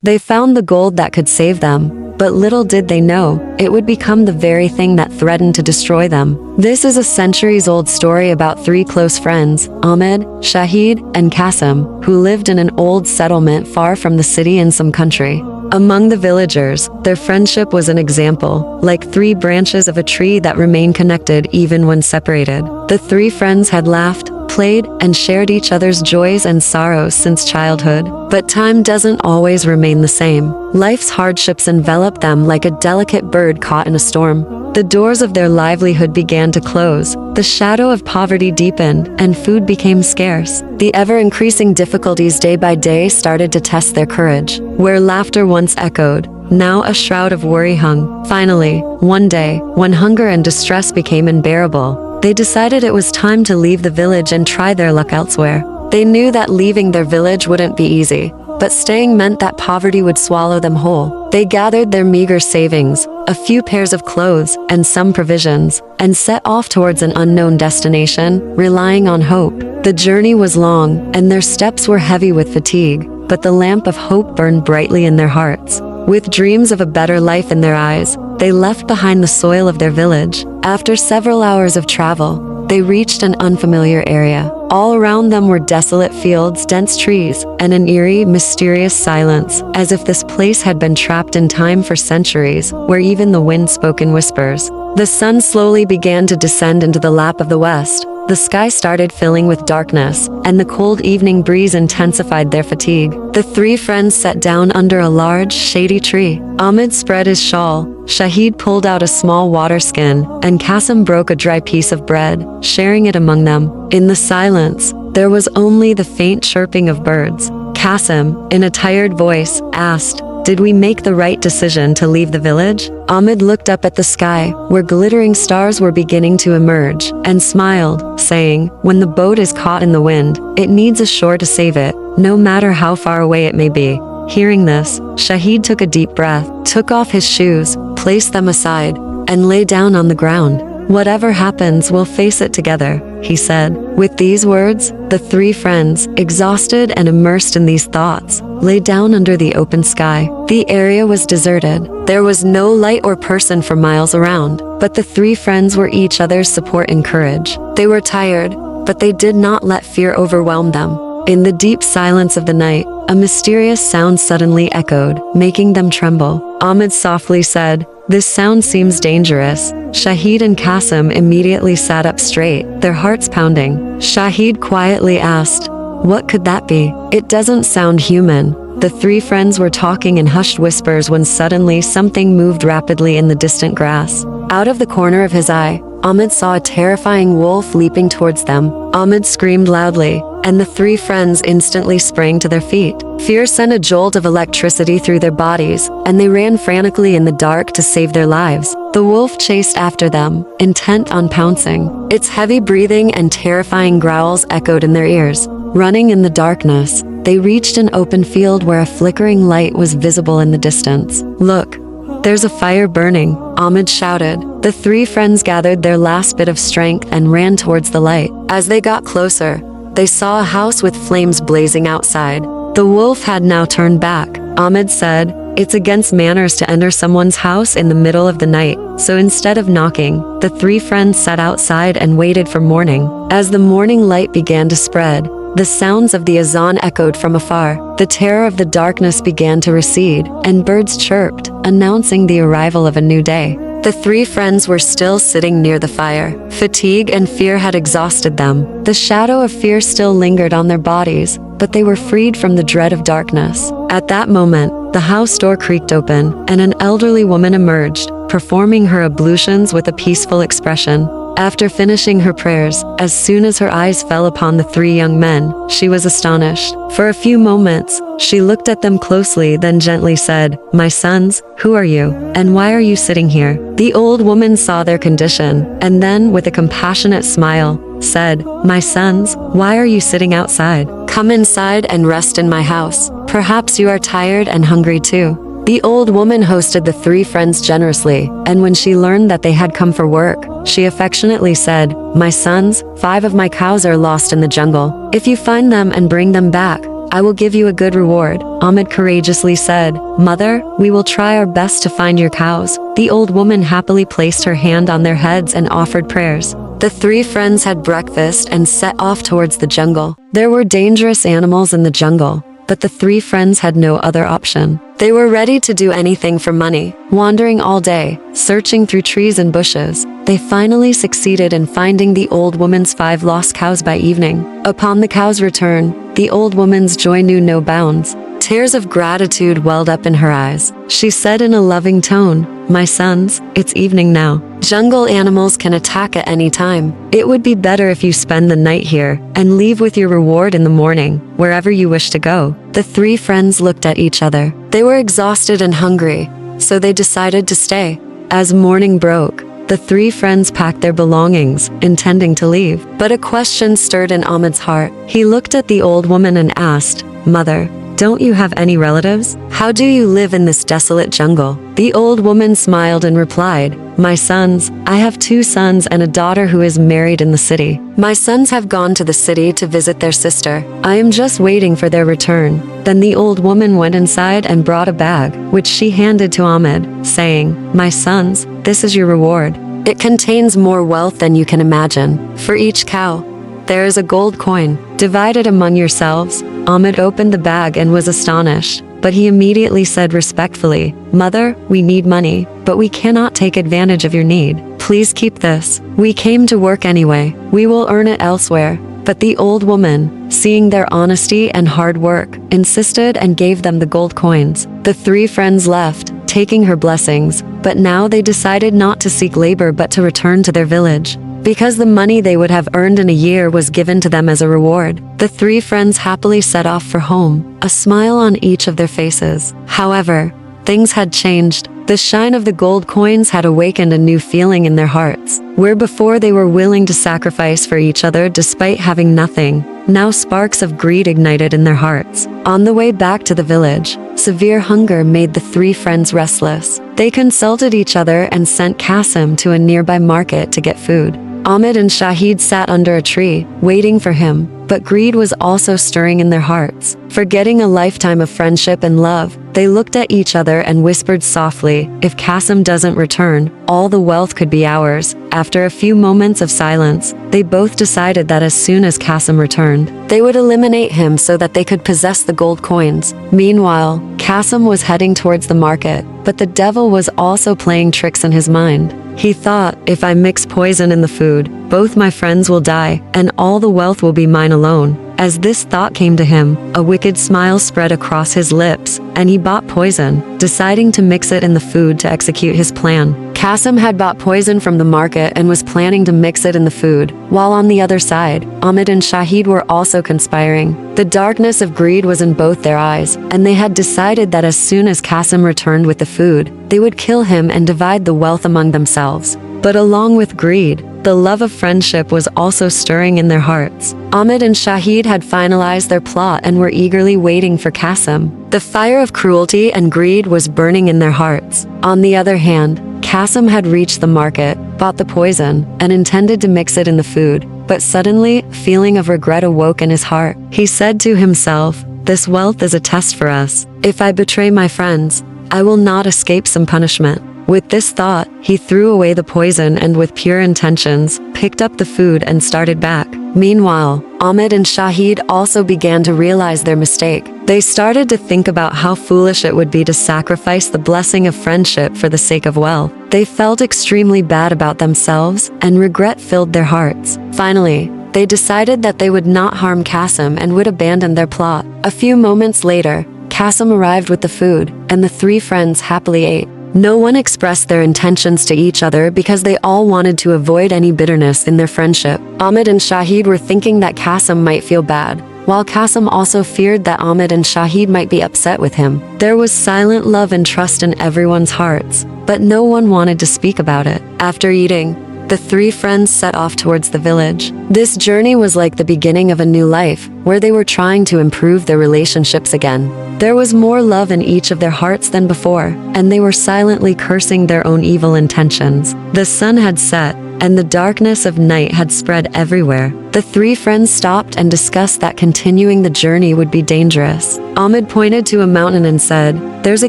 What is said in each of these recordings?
They found the gold that could save them, but little did they know, it would become the very thing that threatened to destroy them. This is a centuries-old story about three close friends, Ahmed, Shahid, and Qasim, who lived in an old settlement far from the city in some country. Among the villagers, their friendship was an example, like three branches of a tree that remain connected even when separated. The three friends had laughed, played, and shared each other's joys and sorrows since childhood. But time doesn't always remain the same. Life's hardships enveloped them like a delicate bird caught in a storm. The doors of their livelihood began to close, the shadow of poverty deepened, and food became scarce. The ever-increasing difficulties day by day started to test their courage. Where laughter once echoed, now a shroud of worry hung. Finally, one day, when hunger and distress became unbearable, they decided it was time to leave the village and try their luck elsewhere. They knew that leaving their village wouldn't be easy, but staying meant that poverty would swallow them whole. They gathered their meager savings, a few pairs of clothes, and some provisions, and set off towards an unknown destination, relying on hope. The journey was long, and their steps were heavy with fatigue, but the lamp of hope burned brightly in their hearts. With dreams of a better life in their eyes, they left behind the soil of their village. After several hours of travel, they reached an unfamiliar area. All around them were desolate fields, dense trees, and an eerie, mysterious silence, as if this place had been trapped in time for centuries, where even the wind spoke in whispers. The sun slowly began to descend into the lap of the west. The sky started filling with darkness, and the cold evening breeze intensified their fatigue. The three friends sat down under a large, shady tree. Ahmed spread his shawl, Shahid pulled out a small water skin, and Qasim broke a dry piece of bread, sharing it among them. In the silence, there was only the faint chirping of birds. Qasim, in a tired voice, asked, "Did we make the right decision to leave the village?" Ahmed looked up at the sky, where glittering stars were beginning to emerge, and smiled, saying, "When the boat is caught in the wind, it needs a shore to save it, no matter how far away it may be." Hearing this, Shahid took a deep breath, took off his shoes, placed them aside, and lay down on the ground. "Whatever happens, we'll face it together," he said. With these words, the three friends, exhausted and immersed in these thoughts, lay down under the open sky. The area was deserted. There was no light or person for miles around, but the three friends were each other's support and courage. They were tired, but they did not let fear overwhelm them. In the deep silence of the night, a mysterious sound suddenly echoed, making them tremble. Ahmed softly said, "This sound seems dangerous." Shahid and Qasim immediately sat up straight, their hearts pounding. Shahid quietly asked, "What could that be? It doesn't sound human." The three friends were talking in hushed whispers when suddenly something moved rapidly in the distant grass. Out of the corner of his eye, Ahmed saw a terrifying wolf leaping towards them. Ahmed screamed loudly, and the three friends instantly sprang to their feet. Fear sent a jolt of electricity through their bodies, and they ran frantically in the dark to save their lives. The wolf chased after them, intent on pouncing. Its heavy breathing and terrifying growls echoed in their ears. Running in the darkness, they reached an open field where a flickering light was visible in the distance. "Look, there's a fire burning," Ahmed shouted. The three friends gathered their last bit of strength and ran towards the light. As they got closer, they saw a house with flames blazing outside. The wolf had now turned back. Ahmed said, "It's against manners to enter someone's house in the middle of the night." So instead of knocking, the three friends sat outside and waited for morning. As the morning light began to spread, the sounds of the azan echoed from afar. The terror of the darkness began to recede, and birds chirped, announcing the arrival of a new day. The three friends were still sitting near the fire. Fatigue and fear had exhausted them. The shadow of fear still lingered on their bodies, but they were freed from the dread of darkness. At that moment, the house door creaked open, and an elderly woman emerged, performing her ablutions with a peaceful expression. After finishing her prayers, as soon as her eyes fell upon the three young men, she was astonished. For a few moments, she looked at them closely, then gently said, "My sons, who are you, and why are you sitting here?" The old woman saw their condition, and then, with a compassionate smile, said, "My sons, why are you sitting outside? Come inside and rest in my house. Perhaps you are tired and hungry too." The old woman hosted the three friends generously, and when she learned that they had come for work, she affectionately said, "My sons, 5 of my cows are lost in the jungle. If you find them and bring them back, I will give you a good reward. Ahmed courageously said, Mother, we will try our best to find your cows. The old woman happily placed her hand on their heads and offered prayers. The three friends had breakfast and set off towards the jungle. There were dangerous animals in the jungle, but the three friends had no other option. They were ready to do anything for money. Wandering all day, searching through trees and bushes, they finally succeeded in finding the old woman's 5 lost cows by evening. Upon the cows' return, the old woman's joy knew no bounds. Tears of gratitude welled up in her eyes. She said in a loving tone, My sons, it's evening now. Jungle animals can attack at any time. It would be better if you spend the night here and leave with your reward in the morning, wherever you wish to go. The three friends looked at each other. They were exhausted and hungry, so they decided to stay. As morning broke, the three friends packed their belongings, intending to leave. But a question stirred in Ahmed's heart. He looked at the old woman and asked, Mother, don't you have any relatives? How do you live in this desolate jungle? The old woman smiled and replied, My sons, I have 2 sons and a daughter who is married in the city. My sons have gone to the city to visit their sister. I am just waiting for their return. Then the old woman went inside and brought a bag, which she handed to Ahmed, saying, My sons, this is your reward. It contains more wealth than you can imagine. For each cow, there is a gold coin. Divide it among yourselves. Ahmed opened the bag and was astonished, but he immediately said respectfully, Mother, we need money, but we cannot take advantage of your need. Please keep this. We came to work anyway. We will earn it elsewhere. But the old woman, seeing their honesty and hard work, insisted and gave them the gold coins. The three friends left, taking her blessings, but now they decided not to seek labor but to return to their village. Because the money they would have earned in a year was given to them as a reward, the three friends happily set off for home, a smile on each of their faces. However, things had changed. The shine of the gold coins had awakened a new feeling in their hearts. Where before they were willing to sacrifice for each other despite having nothing, now sparks of greed ignited in their hearts. On the way back to the village, severe hunger made the three friends restless. They consulted each other and sent Qasim to a nearby market to get food. Ahmed and Shahid sat under a tree, waiting for him, but greed was also stirring in their hearts. Forgetting a lifetime of friendship and love, they looked at each other and whispered softly, If Qasim doesn't return, all the wealth could be ours. After a few moments of silence, they both decided that as soon as Qasim returned, they would eliminate him so that they could possess the gold coins. Meanwhile, Qasim was heading towards the market, but the devil was also playing tricks in his mind. He thought, if I mix poison in the food, both my friends will die, and all the wealth will be mine alone. As this thought came to him, a wicked smile spread across his lips, and he bought poison, deciding to mix it in the food to execute his plan. Qasim had bought poison from the market and was planning to mix it in the food, while on the other side, Ahmed and Shahid were also conspiring. The darkness of greed was in both their eyes, and they had decided that as soon as Qasim returned with the food, they would kill him and divide the wealth among themselves. But along with greed, the love of friendship was also stirring in their hearts. Ahmed and Shahid had finalized their plot and were eagerly waiting for Qasim. The fire of cruelty and greed was burning in their hearts. On the other hand, Qasim had reached the market, bought the poison, and intended to mix it in the food. But suddenly, a feeling of regret awoke in his heart. He said to himself, This wealth is a test for us. If I betray my friends, I will not escape some punishment. With this thought, he threw away the poison and with pure intentions, picked up the food and started back. Meanwhile, Ahmed and Shahid also began to realize their mistake. They started to think about how foolish it would be to sacrifice the blessing of friendship for the sake of wealth. They felt extremely bad about themselves, and regret filled their hearts. Finally, they decided that they would not harm Qasim and would abandon their plot. A few moments later, Qasim arrived with the food, and the three friends happily ate. No one expressed their intentions to each other because they all wanted to avoid any bitterness in their friendship. Ahmed and Shahid were thinking that Qasim might feel bad, while Qasim also feared that Ahmed and Shahid might be upset with him. There was silent love and trust in everyone's hearts, but no one wanted to speak about it. After eating, the three friends set off towards the village. This journey was like the beginning of a new life, where they were trying to improve their relationships again. There was more love in each of their hearts than before, and they were silently cursing their own evil intentions. The sun had set, and the darkness of night had spread everywhere. The three friends stopped and discussed that continuing the journey would be dangerous. Ahmed pointed to a mountain and said, "There's a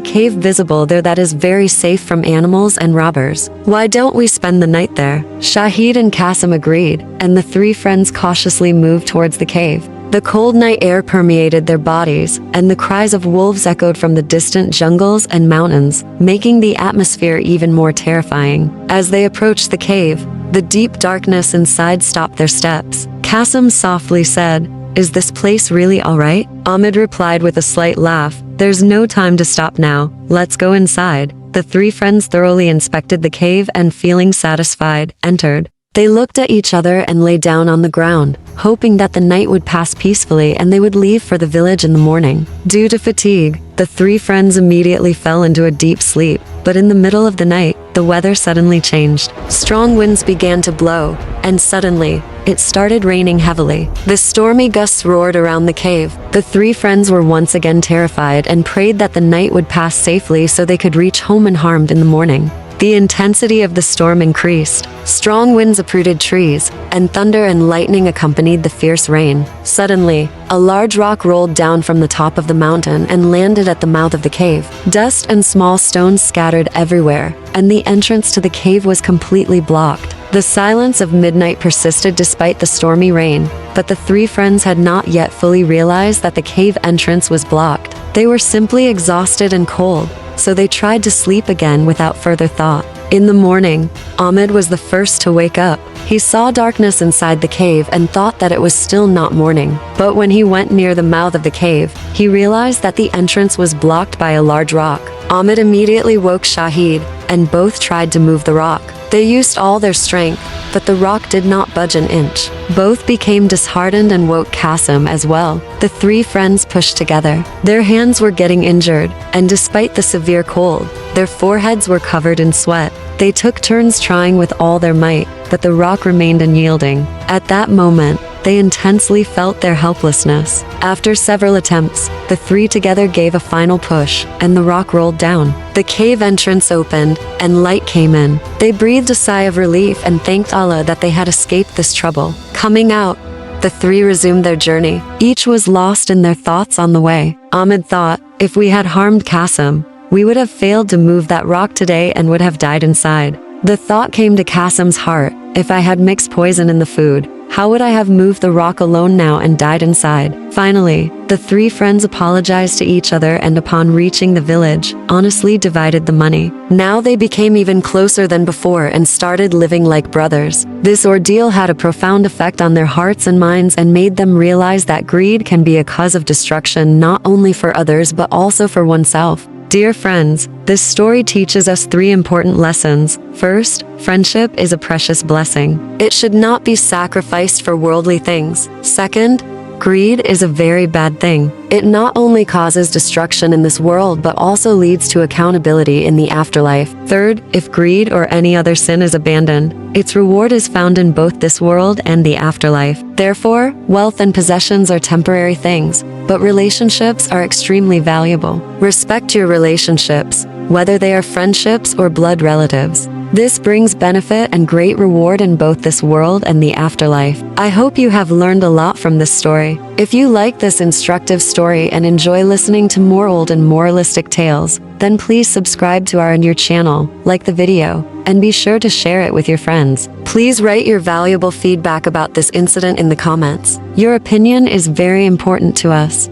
cave visible there that is very safe from animals and robbers. Why don't we spend the night there?" Shahid and Qasim agreed, and the three friends cautiously moved towards the cave. The cold night air permeated their bodies, and the cries of wolves echoed from the distant jungles and mountains, making the atmosphere even more terrifying. As they approached the cave, the deep darkness inside stopped their steps. Qasim softly said, "Is this place really all right?" Ahmed replied with a slight laugh, "There's no time to stop now. Let's go inside." The three friends thoroughly inspected the cave and, feeling satisfied, entered. They looked at each other and lay down on the ground, hoping that the night would pass peacefully and they would leave for the village in the morning. Due to fatigue, the three friends immediately fell into a deep sleep, but in the middle of the night, the weather suddenly changed. Strong winds began to blow, and suddenly, it started raining heavily. The stormy gusts roared around the cave. The three friends were once again terrified and prayed that the night would pass safely so they could reach home unharmed in the morning. The intensity of the storm increased. Strong winds uprooted trees, and thunder and lightning accompanied the fierce rain. Suddenly, a large rock rolled down from the top of the mountain and landed at the mouth of the cave. Dust and small stones scattered everywhere, and the entrance to the cave was completely blocked. The silence of midnight persisted despite the stormy rain, but the three friends had not yet fully realized that the cave entrance was blocked. They were simply exhausted and cold, so they tried to sleep again without further thought. In the morning, Ahmed was the first to wake up. He saw darkness inside the cave and thought that it was still not morning. But when he went near the mouth of the cave, he realized that the entrance was blocked by a large rock. Ahmed immediately woke Shahid, and both tried to move the rock. They used all their strength, but the rock did not budge an inch. Both became disheartened and woke Qasim as well. The three friends pushed together. Their hands were getting injured, and despite the severe cold, their foreheads were covered in sweat. They took turns trying with all their might, but the rock remained unyielding. At that moment, they intensely felt their helplessness. After several attempts, the three together gave a final push, and the rock rolled down. The cave entrance opened, and light came in. They breathed a sigh of relief and thanked Allah that they had escaped this trouble. Coming out, the three resumed their journey. Each was lost in their thoughts on the way. Ahmed thought, if we had harmed Qasim, we would have failed to move that rock today and would have died inside. The thought came to Qasim's heart, if I had mixed poison in the food, how would I have moved the rock alone now and died inside? Finally, the three friends apologized to each other and upon reaching the village, honestly divided the money. Now they became even closer than before and started living like brothers. This ordeal had a profound effect on their hearts and minds and made them realize that greed can be a cause of destruction not only for others but also for oneself. Dear friends, this story teaches us three important lessons. First, friendship is a precious blessing. It should not be sacrificed for worldly things. Second, greed is a very bad thing. It not only causes destruction in this world but also leads to accountability in the afterlife. Third, if greed or any other sin is abandoned, its reward is found in both this world and the afterlife. Therefore, wealth and possessions are temporary things, but relationships are extremely valuable. Respect your relationships, whether they are friendships or blood relatives. This brings benefit and great reward in both this world and the afterlife. I hope you have learned a lot from this story. If you like this instructive story and enjoy listening to more old and moralistic tales, then please subscribe to our channel, like the video, and be sure to share it with your friends. Please write your valuable feedback about this incident in the comments. Your opinion is very important to us.